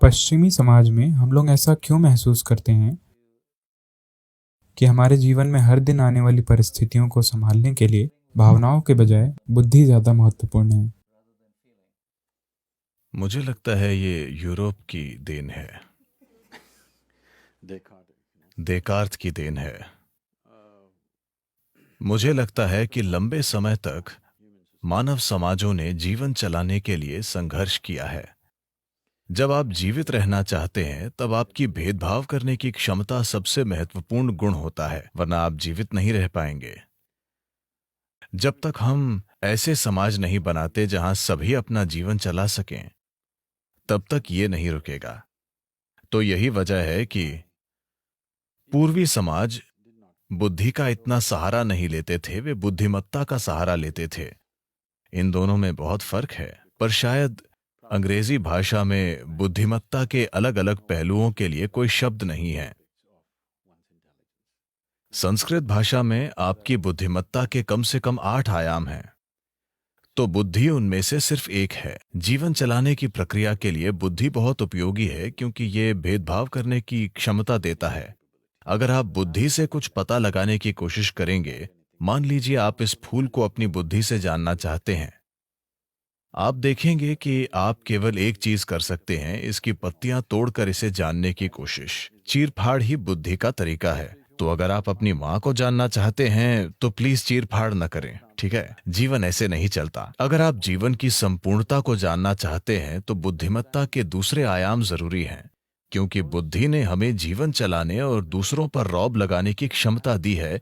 पश्चिमी समाज में हम लोग ऐसा क्यों महसूस करते हैं कि हमारे जीवन में हर दिन आने वाली परिस्थितियों को संभालने के लिए भावनाओं के बजाय बुद्धि ज़्यादा महत्वपूर्ण है? मुझे लगता है ये यूरोप की देन है। देकार्त की देन है। मुझे लगता है कि लंबे समय तक मानव समाजों ने जीवन चलाने के लिए संघर्ष किया है। जब आप जीवित रहना चाहते हैं तब आपकी भेदभाव करने की क्षमता सबसे महत्वपूर्ण गुण होता है, वरना आप जीवित नहीं रह पाएंगे। जब तक हम ऐसे समाज नहीं बनाते जहां सभी अपना जीवन चला सकें, तब तक ये नहीं रुकेगा। तो यही वजह है कि पूर्वी समाज बुद्धि का इतना सहारा नहीं लेते थे, वे बुद्धिमत्ता का सहारा लेते थे। इन दोनों में बहुत फर्क है, पर शायद अंग्रेजी भाषा में बुद्धिमत्ता के अलग अलग पहलुओं के लिए कोई शब्द नहीं है। संस्कृत भाषा में आपकी बुद्धिमत्ता के कम से कम 8 आयाम हैं, तो बुद्धि उनमें से सिर्फ एक है। जीवन चलाने की प्रक्रिया के लिए बुद्धि बहुत उपयोगी है क्योंकि ये भेदभाव करने की क्षमता देता है। अगर आप बुद्धि से कुछ पता लगाने की कोशिश करेंगे, मान लीजिए आप इस फूल को अपनी बुद्धि से जानना चाहते हैं, आप देखेंगे कि आप केवल एक चीज कर सकते हैं, इसकी पत्तियां तोड़कर इसे जानने की कोशिश। चीर-फाड़ ही बुद्धि का तरीका है। तो अगर आप अपनी माँ को जानना चाहते हैं तो प्लीज चीर-फाड़ न करें, ठीक है? जीवन ऐसे नहीं चलता। अगर आप जीवन की संपूर्णता को जानना चाहते हैं तो बुद्धिमत्ता के दूसरे आयाम जरूरी हैं, क्योंकि बुद्धि ने हमें जीवन चलाने और दूसरों पर रौब लगाने की क्षमता दी है।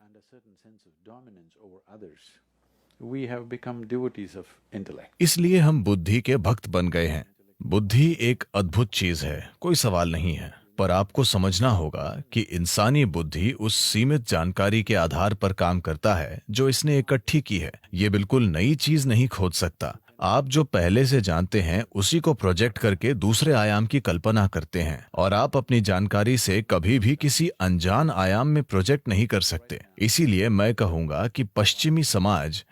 इसलिए हम बुद्धि के भक्त बन गए हैं। बुद्धि एक अद्भुत चीज है, कोई सवाल नहीं है, पर आपको समझना होगा कि इंसानी बुद्धि उस सीमित जानकारी के आधार पर काम करता है जो इसने इकट्ठी की है। ये बिल्कुल नई चीज नहीं खोज सकता। आप जो पहले से जानते हैं उसी को प्रोजेक्ट करके दूसरे आयाम की कल्पना करते हैं, और आप अपनी जानकारी से कभी भी किसी अनजान आयाम में प्रोजेक्ट नहीं कर सकते। इसीलिए मैं कहूंगा कि पश्चिमी समाज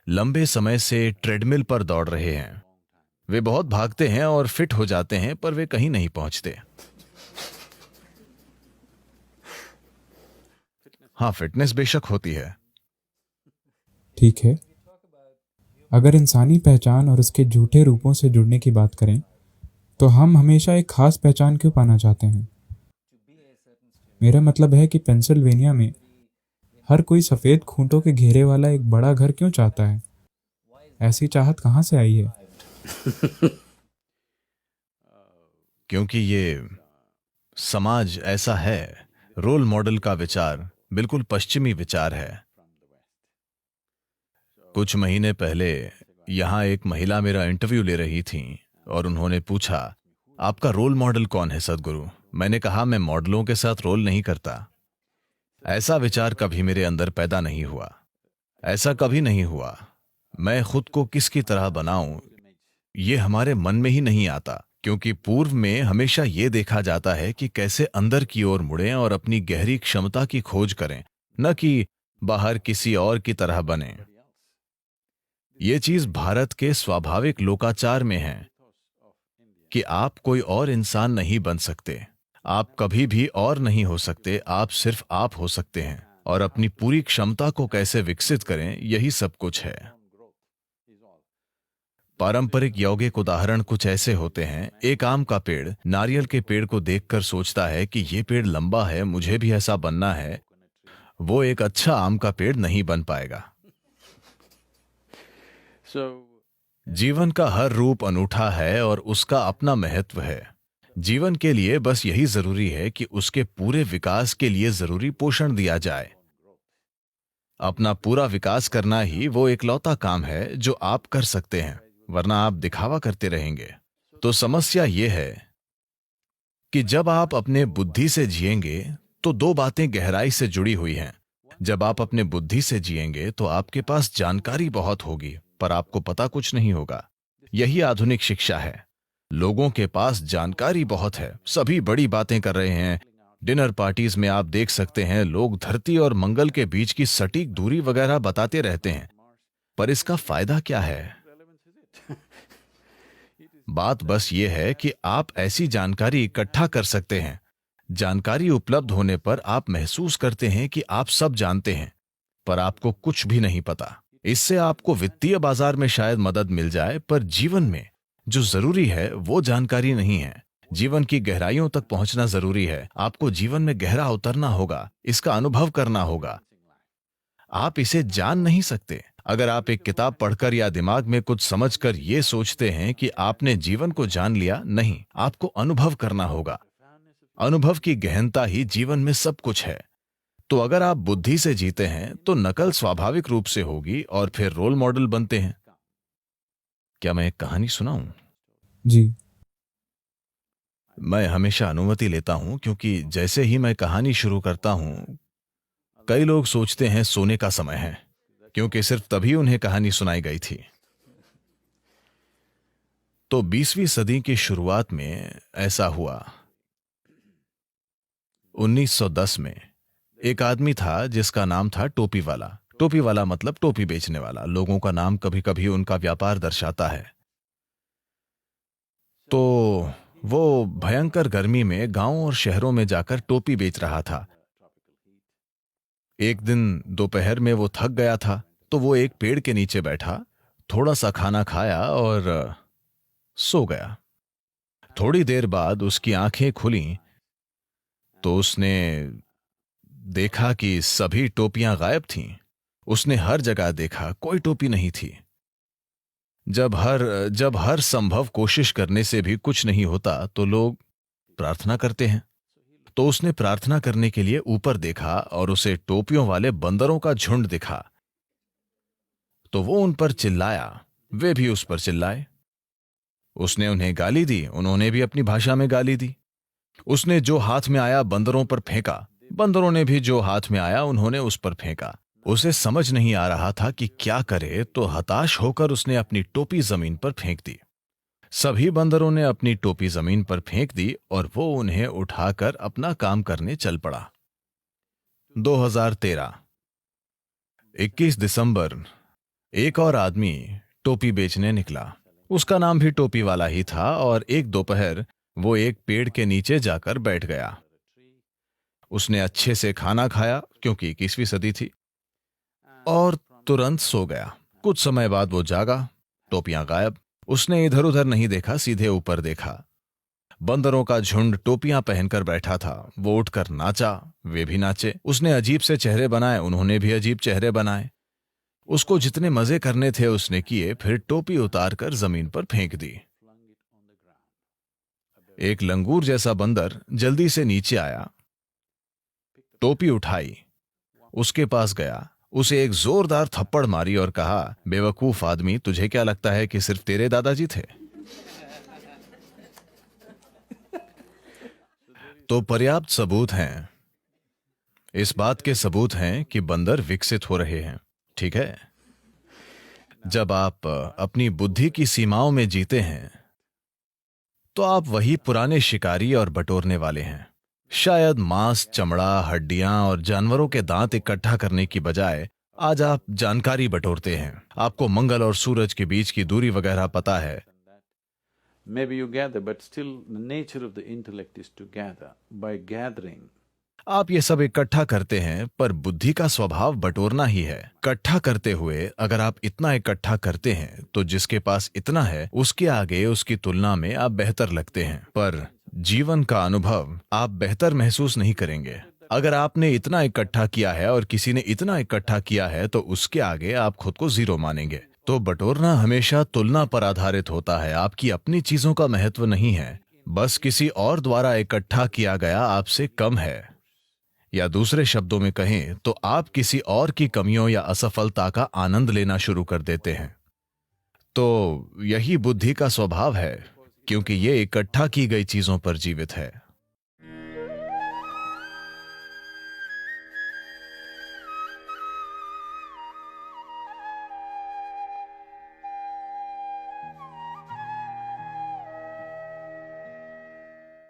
लंबे समय से ट्रेडमिल पर दौड़ रहे हैं। वे बहुत भागते हैं और फिट हो जाते हैं, पर वे कहीं नहीं पहुंचते। हाँ, फिटनेस बेशक होती है। ठीक है, अगर इंसानी पहचान और उसके झूठे रूपों से जुड़ने की बात करें, तो हम हमेशा एक खास पहचान क्यों पाना चाहते हैं? मेरा मतलब है कि पेंसिल्वेनिया में हर कोई सफ़ेद खूंटों के घेरे वाला एक बड़ा घर क्यों चाहता है? ऐसी चाहत कहाँ से आई है? क्योंकि ये समाज ऐसा है। रोल मॉडल का विचार बिल्कुल पश्चिमी विचार है। कुछ महीने पहले यहाँ एक महिला मेरा इंटरव्यू ले रही थी और उन्होंने पूछा, आपका रोल मॉडल कौन है सद्गुरु? मैंने कहा, मैं मॉडलों के साथ रोल नहीं करता। ऐसा विचार कभी मेरे अंदर पैदा नहीं हुआ। ऐसा कभी नहीं हुआ। मैं खुद को किसकी तरह बनाऊं, ये हमारे मन में ही नहीं आता, क्योंकि पूर्व में हमेशा ये देखा जाता है कि कैसे अंदर की ओर मुड़ें और अपनी गहरी क्षमता की खोज करें, न कि बाहर किसी और की तरह बने। ये चीज भारत के स्वाभाविक लोकाचार में है कि आप कोई और इंसान नहीं बन सकते। आप कभी भी और नहीं हो सकते, आप सिर्फ आप हो सकते हैं। और अपनी पूरी क्षमता को कैसे विकसित करें, यही सब कुछ है। पारंपरिक यौगिक उदाहरण कुछ ऐसे होते हैं। एक आम का पेड़ नारियल के पेड़ को देखकर सोचता है कि ये पेड़ लंबा है, मुझे भी ऐसा बनना है। वो एक अच्छा आम का पेड़ नहीं बन पाएगा। जीवन का हर रूप अनूठा है और उसका अपना महत्व है। जीवन के लिए बस यही जरूरी है कि उसके पूरे विकास के लिए जरूरी पोषण दिया जाए। अपना पूरा विकास करना ही वो इकलौता काम है जो आप कर सकते हैं, वरना आप दिखावा करते रहेंगे। तो समस्या ये है कि जब आप अपने बुद्धि से जिएंगे तो दो बातें गहराई से जुड़ी हुई हैं। जब आप अपने बुद्धि से जिएंगे तो आपके पास जानकारी बहुत होगी, पर आपको पता कुछ नहीं होगा। यही आधुनिक शिक्षा है। लोगों के पास जानकारी बहुत है, सभी बड़ी बातें कर रहे हैं। डिनर पार्टीज में आप देख सकते हैं, लोग धरती और मंगल के बीच की सटीक दूरी वगैरह बताते रहते हैं, पर इसका फायदा क्या है? बात बस ये है कि आप ऐसी जानकारी इकट्ठा कर सकते हैं। जानकारी उपलब्ध होने पर आप महसूस करते हैं कि आप सब जानते हैं, पर आपको कुछ भी नहीं पता। इससे आपको वित्तीय बाजार में शायद मदद मिल जाए, पर जीवन में जो जरूरी है वो जानकारी नहीं है। जीवन की गहराइयों तक पहुंचना जरूरी है। आपको जीवन में गहरा उतरना होगा, इसका अनुभव करना होगा। आप इसे जान नहीं सकते। अगर आप एक किताब पढ़कर या दिमाग में कुछ समझकर ये सोचते हैं कि आपने जीवन को जान लिया, नहीं, आपको अनुभव करना होगा। अनुभव की गहनता ही जीवन में सब कुछ है। तो अगर आप बुद्धि से जीते हैं तो नकल स्वाभाविक रूप से होगी और फिर रोल मॉडल बनते हैं। क्या मैं एक कहानी सुनाऊं? जी। मैं हमेशा अनुमति लेता हूं, क्योंकि जैसे ही मैं कहानी शुरू करता हूं, कई लोग सोचते हैं सोने का समय है, क्योंकि सिर्फ तभी उन्हें कहानी सुनाई गई थी। तो 20वीं सदी की शुरुआत में ऐसा हुआ। 1910 में एक आदमी था जिसका नाम था टोपी वाला। टोपी वाला मतलब टोपी बेचने वाला। लोगों का नाम कभी कभी उनका व्यापार दर्शाता है। तो वो भयंकर गर्मी में गांवों और शहरों में जाकर टोपी बेच रहा था। एक दिन दोपहर में वो थक गया था, तो वो एक पेड़ के नीचे बैठा, थोड़ा सा खाना खाया और सो गया। थोड़ी देर बाद उसकी आंखें खुलीं तो उसने देखा कि सभी टोपियां गायब थीं। उसने हर जगह देखा, कोई टोपी नहीं थी। जब हर संभव कोशिश करने से भी कुछ नहीं होता तो लोग प्रार्थना करते हैं। तो उसने प्रार्थना करने के लिए ऊपर देखा और उसे टोपियों वाले बंदरों का झुंड दिखा। तो वो उन पर चिल्लाया, वे भी उस पर चिल्लाए। उसने उन्हें गाली दी, उन्होंने भी अपनी भाषा में गाली दी। उसने जो हाथ में आया बंदरों पर फेंका, बंदरों ने भी जो हाथ में आया उन्होंने उस पर फेंका। उसे समझ नहीं आ रहा था कि क्या करे, तो हताश होकर उसने अपनी टोपी जमीन पर फेंक दी। सभी बंदरों ने अपनी टोपी जमीन पर फेंक दी और वो उन्हें उठाकर अपना काम करने चल पड़ा। 2013 21 दिसंबर एक और आदमी टोपी बेचने निकला। उसका नाम भी टोपी वाला ही था और एक दोपहर वो एक पेड़ के नीचे जाकर बैठ गया। उसने अच्छे से खाना खाया, क्योंकि 21वीं सदी थी, और तुरंत सो गया। कुछ समय बाद वो जागा, टोपियां गायब। उसने इधर उधर नहीं देखा, सीधे ऊपर देखा। बंदरों का झुंड टोपियां पहनकर बैठा था। वो उठकर नाचा, वे भी नाचे। उसने अजीब से चेहरे बनाए, उन्होंने भी अजीब चेहरे बनाए। उसको जितने मजे करने थे उसने किए, फिर टोपी उतारकर जमीन पर फेंक दी। एक लंगूर जैसा बंदर जल्दी से नीचे आया, टोपी उठाई, उसके पास गया, उसे एक जोरदार थप्पड़ मारी और कहा, बेवकूफ आदमी, तुझे क्या लगता है कि सिर्फ तेरे दादाजी थे? तो पर्याप्त सबूत हैं। इस बात के सबूत हैं कि बंदर विकसित हो रहे हैं। ठीक है, जब आप अपनी बुद्धि की सीमाओं में जीते हैं तो आप वही पुराने शिकारी और बटोरने वाले हैं। शायद मांस, चमड़ा, हड्डियां और जानवरों के दांत इकट्ठा करने की बजाय आज आप जानकारी बटोरते हैं। आपको मंगल और सूरज के बीच की दूरी वगैरह पता है। Maybe you gather, but still the nature of the intellect is to gather. By gathering, आप ये सब इकट्ठा करते हैं, पर बुद्धि का स्वभाव बटोरना ही है। इकट्ठा करते हुए अगर आप इतना इकट्ठा करते हैं तो जिसके पास इतना है उसके आगे उसकी तुलना में आप बेहतर लगते हैं, पर जीवन का अनुभव आप बेहतर महसूस नहीं करेंगे। अगर आपने इतना इकट्ठा किया है और किसी ने इतना इकट्ठा किया है तो उसके आगे आप खुद को जीरो मानेंगे। तो बटोरना हमेशा तुलना पर आधारित होता है। आपकी अपनी चीजों का महत्व नहीं है, बस किसी और द्वारा इकट्ठा किया गया आपसे कम है। या दूसरे शब्दों में कहें तो आप किसी और की कमियों या असफलता का आनंद लेना शुरू कर देते हैं। तो यही बुद्धि का स्वभाव है, क्योंकि ये इकट्ठा की गई चीजों पर जीवित है।